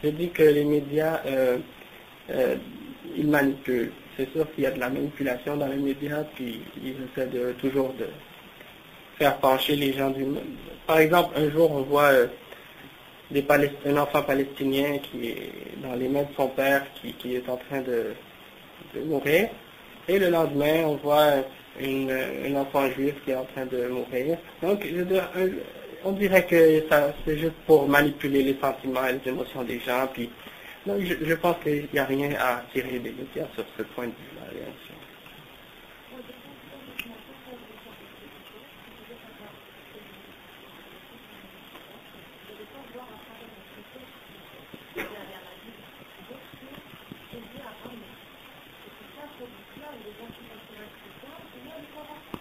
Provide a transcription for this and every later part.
Je dis que les médias, ils manipulent. C'est sûr qu'il y a de la manipulation dans les médias, puis ils essaient toujours de faire pencher les gens du monde. Par exemple, un jour, on voit un enfant palestinien qui est dans les mains de son père, qui est en train de mourir. Et le lendemain, on voit un enfant juif qui est en train de mourir. Donc, je veux dire, on dirait que ça, c'est juste pour manipuler les sentiments et les émotions des gens. Puis, donc, je pense qu'il n'y a rien à tirer des médias sur ce point de vue-là, bien sûr.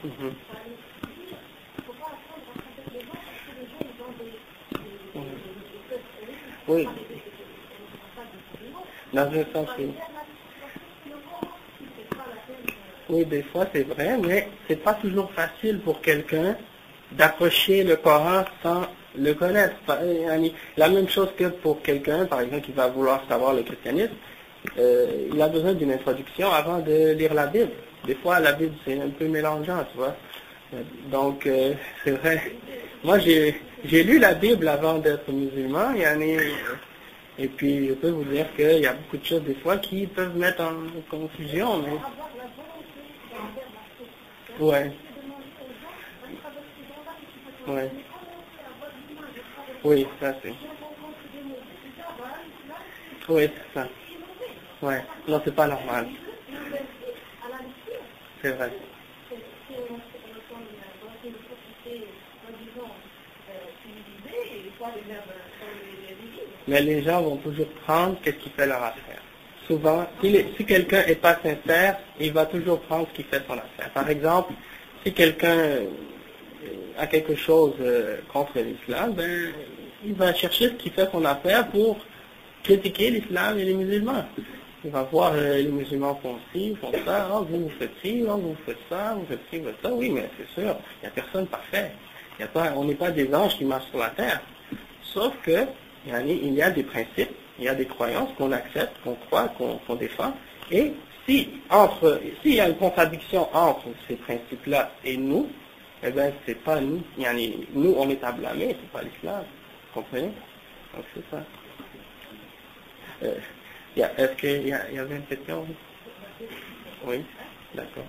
Mhm. Oui. Dans un sens, oui. Oui, des fois c'est vrai, mais c'est pas toujours facile pour quelqu'un d'approcher le Coran sans le connaître. La même chose que pour quelqu'un, par exemple, qui va vouloir savoir le christianisme, il a besoin d'une introduction avant de lire la Bible. Des fois, la Bible, c'est un peu mélangeant, tu vois. Donc, c'est vrai. Moi, j'ai lu la Bible avant d'être musulman, et puis je peux vous dire qu'il y a beaucoup de choses, des fois, qui peuvent mettre en confusion, mais... Ouais. Ouais. Oui, ça c'est... Oui, c'est ça. Ouais. Non, c'est pas normal. C'est vrai. Mais les gens vont toujours prendre ce qui fait leur affaire. Souvent, si quelqu'un n'est pas sincère, il va toujours prendre ce qui fait son affaire. Par exemple, si quelqu'un a quelque chose contre l'islam, ben, il va chercher ce qui fait son affaire pour critiquer l'islam et les musulmans. Il va voir les musulmans font ci, font ça, oh, vous faites ci, oh, vous faites ça, vous faites ci, vous faites ça. Oui, mais c'est sûr, il n'y a personne parfait. On n'est pas des anges qui marchent sur la terre. Sauf que, il y a des principes, il y a des croyances qu'on accepte, qu'on croit, qu'on défend. Et s'il y a une contradiction entre ces principes-là et nous, eh bien, c'est pas nous. Nous, on est à blâmer, c'est pas l'islam. Vous comprenez? Donc, c'est ça. Est-ce qu'il y avait une question? Oui, d'accord.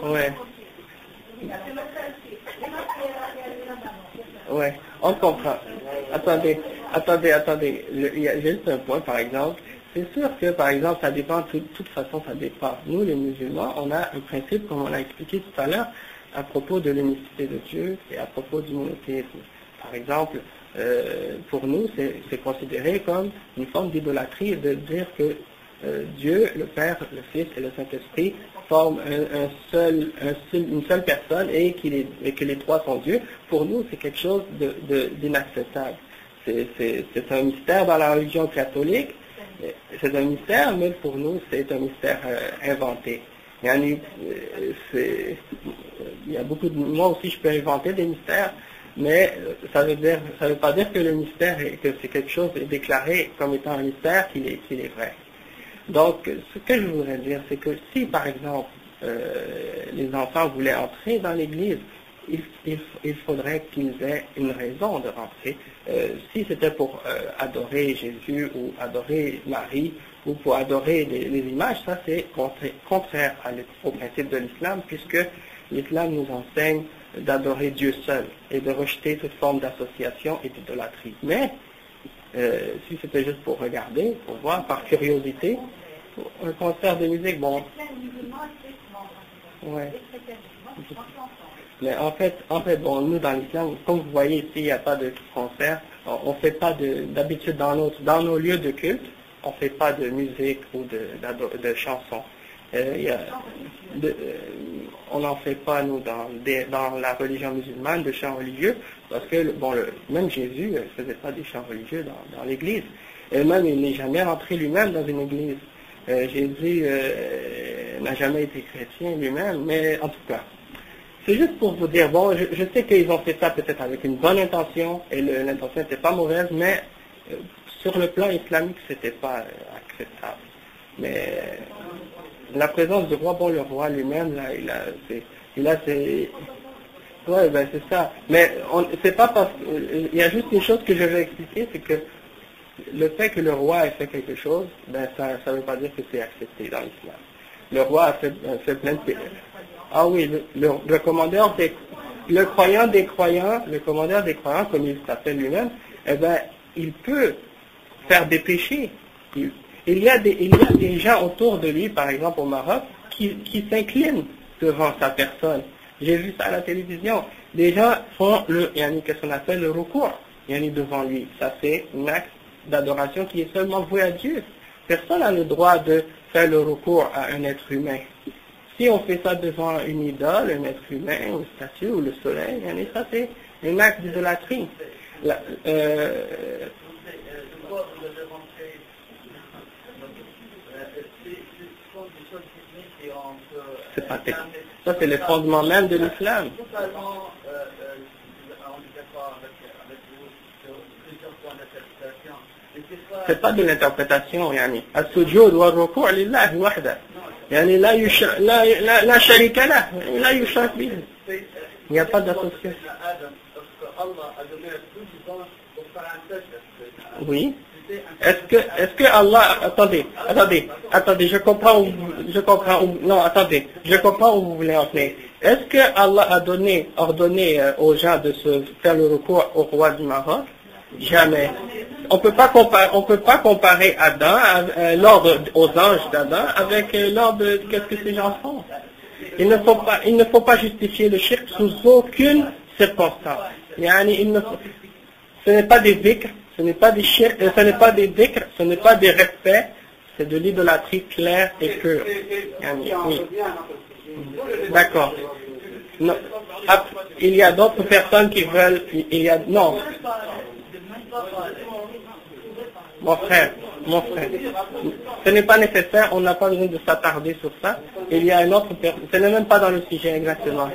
Ouais. Ouais, on comprend. Attendez. Il y a juste un point, par exemple. C'est sûr que, par exemple, ça dépend, de toute façon, ça dépend. Nous, les musulmans, on a un principe, comme on l'a expliqué tout à l'heure, à propos de l'unicité de Dieu et à propos du monothéisme. Par exemple, pour nous, c'est considéré comme une forme d'idolâtrie de dire que Dieu, le Père, le Fils et le Saint-Esprit forment une seule personne et que les trois sont Dieu, pour nous c'est quelque chose d'inacceptable. C'est un mystère dans la religion catholique, c'est un mystère, mais pour nous c'est un mystère inventé. Il y a beaucoup de... Moi aussi je peux inventer des mystères, mais ça veut pas dire que le mystère, que c'est quelque chose déclaré comme étant un mystère qu'il est vrai. Donc, ce que je voudrais dire, c'est que si, par exemple, les enfants voulaient entrer dans l'église, il faudrait qu'ils aient une raison de rentrer. Si c'était pour adorer Jésus ou adorer Marie ou pour adorer les images, ça c'est contraire au principe de l'islam, puisque l'islam nous enseigne d'adorer Dieu seul et de rejeter toute forme d'association et d'idolâtrie. Mais si c'était juste pour regarder, pour voir, par curiosité, un concert de musique, bon. Ouais. Mais en fait, bon, nous dans l'islam, comme vous voyez ici, il n'y a pas de concert. On fait pas d'habitude dans nos lieux de culte, on fait pas de musique ou de chansons. On n'en fait pas, nous, dans la religion musulmane, de chants religieux, parce que, bon, même Jésus ne faisait pas des chants religieux dans l'église. Et même, il n'est jamais rentré lui-même dans une église. Jésus n'a jamais été chrétien lui-même, mais en tout cas, c'est juste pour vous dire, bon, je sais qu'ils ont fait ça peut-être avec une bonne intention, et l'intention n'était pas mauvaise, mais sur le plan islamique, c'était pas acceptable. Mais la présence du roi, bon, le roi lui-même, là, ouais, ben c'est ça. Mais c'est pas parce il y a juste une chose que je vais expliquer, c'est que le fait que le roi ait fait quelque chose, ben ça ne veut pas dire que c'est accepté dans l'islam. Le roi a fait plein de... Ah oui, le commandeur le commandeur des croyants, comme il s'appelle lui-même, eh ben, il peut faire des péchés. Il y a des gens autour de lui, par exemple au Maroc, qui s'inclinent devant sa personne. J'ai vu ça à la télévision. Des gens font qu'est-ce qu'on appelle le recours, devant lui. Ça c'est un acte d'adoration qui est seulement voué à Dieu. Personne n'a le droit de faire le recours à un être humain. Si on fait ça devant une idole, un être humain, une statue ou le soleil, ça c'est un acte d'idolâtrie. Ça c'est le fondement même de l'islam. C'est pas de l'interprétation, as-sujud wa ruku' lillahi wahda. La sharika lah, la yushrak bihi. Il n'y a pas d'association. Oui. Est-ce que Allah, attendez, je comprends où vous voulez en venir. Est-ce que Allah a ordonné aux gens de se faire le recours au roi du Maroc? Jamais. On peut pas comparer Adam, l'ordre aux anges d'Adam avec l'ordre qu'est-ce que ces gens font. Il ne faut pas justifier le shirk sous aucune circonstance. Ce n'est pas des dhikr, ce n'est pas des shirk, ce n'est pas des dhikr, ce n'est pas des respects, c'est de l'idolâtrie claire et pure. Oui. D'accord. Non. Il y a d'autres personnes qui veulent, non. Mon frère, ce n'est pas nécessaire, on n'a pas besoin de s'attarder sur ça. Il y a une autre personne, ce n'est même pas dans le sujet exactement.